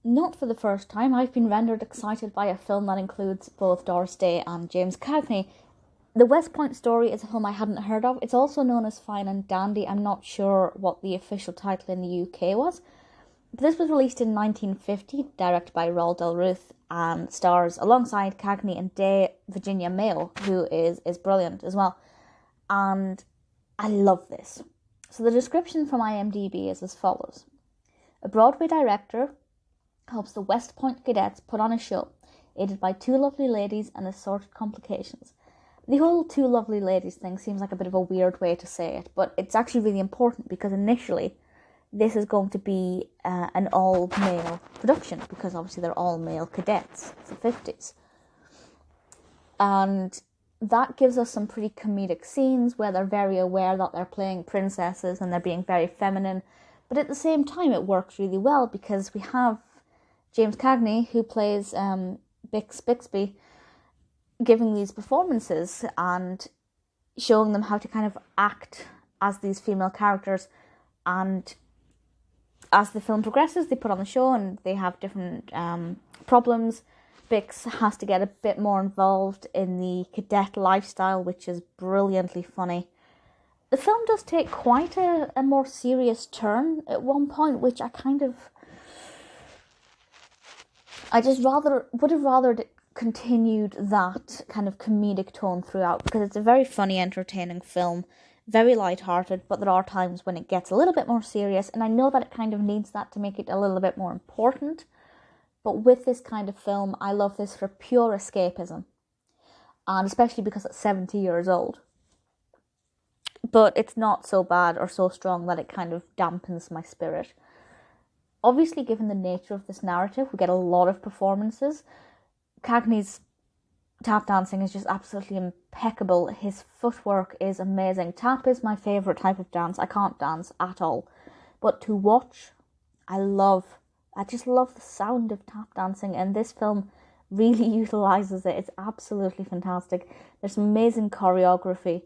not for the first time, I've been rendered excited by a film that includes both Doris Day and James Cagney. The West Point Story is a film I hadn't heard of. It's also known as Fine and Dandy. I'm not sure what the official title in the UK was. But this was released in 1950, directed by Roy Del Ruth, and stars alongside Cagney and Day Virginia Mayo, who is brilliant as well. And I love this. So the description from IMDb is as follows. A Broadway director helps the West Point cadets put on a show, aided by two lovely ladies and assorted complications. The whole two lovely ladies thing seems like a bit of a weird way to say it, but it's actually really important because initially this is going to be an all-male production, because obviously they're all male cadets. It's the 50s. And that gives us some pretty comedic scenes where they're very aware that they're playing princesses and they're being very feminine. But at the same time, it works really well because we have James Cagney, who plays Bixby, giving these performances and showing them how to kind of act as these female characters. And as the film progresses, they put on the show and they have different problems. Bix has to get a bit more involved in the cadet lifestyle, which is brilliantly funny. The film does take quite a more serious turn at one point, which I would have rather continued that kind of comedic tone throughout, because it's a very funny, entertaining film, very light-hearted, but there are times when it gets a little bit more serious, and I know that it kind of needs that to make it a little bit more important. But with this kind of film, I love this for pure escapism. And especially because it's 70 years old. But it's not so bad or so strong that it kind of dampens my spirit. Obviously, given the nature of this narrative, we get a lot of performances. Cagney's tap dancing is just absolutely impeccable. His footwork is amazing. Tap is my favourite type of dance. I can't dance at all. But to watch, I just love the sound of tap dancing, and this film really utilises it. It's absolutely fantastic. There's some amazing choreography,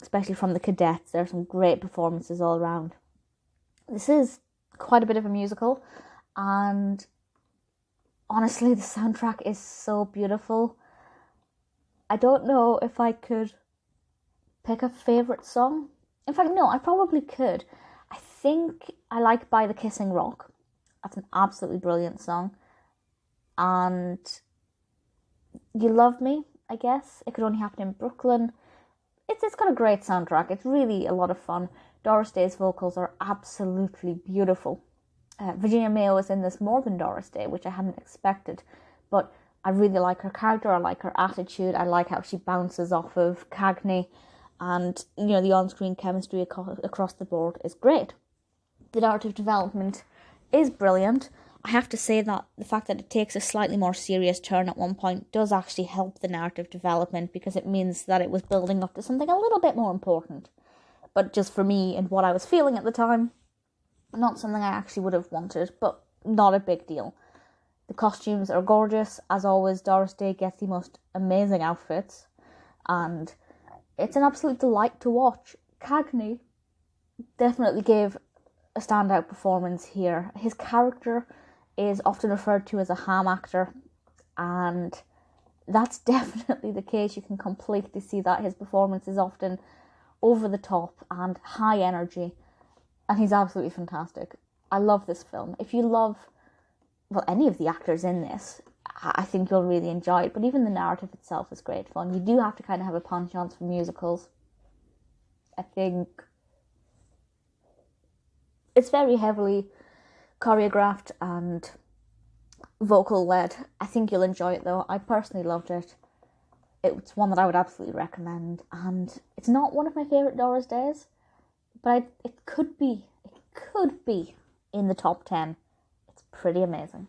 especially from the cadets. There's some great performances all around. This is quite a bit of a musical, and honestly, the soundtrack is so beautiful. I don't know if I could pick a favourite song. In fact, no, I probably could. I think I like By the Kissing Rock. That's an absolutely brilliant song. And You Love Me, I guess. It Could Only Happen in Brooklyn. It's got a great soundtrack. It's really a lot of fun. Doris Day's vocals are absolutely beautiful. Virginia Mayo is in this more than Doris Day, which I hadn't expected. But I really like her character. I like her attitude. I like how she bounces off of Cagney. And, the on-screen chemistry across the board is great. The narrative development is brilliant. I have to say that the fact that it takes a slightly more serious turn at one point does actually help the narrative development, because it means that it was building up to something a little bit more important. But just for me and what I was feeling at the time, not something I actually would have wanted, but not a big deal. The costumes are gorgeous. As always, Doris Day gets the most amazing outfits, and it's an absolute delight to watch. Cagney definitely gave a standout performance here. His character is often referred to as a ham actor, and that's definitely the case. You can completely see that. His performance is often over the top and high energy, and he's absolutely fantastic. I love this film. If you love, any of the actors in this, I think you'll really enjoy it. But even the narrative itself is great fun. You do have to kind of have a penchant for musicals. I think it's very heavily choreographed and vocal led. I think you'll enjoy it though. I personally loved it. It's one that I would absolutely recommend, and it's not one of my favourite Doris Days, but it could be in the top 10. It's pretty amazing.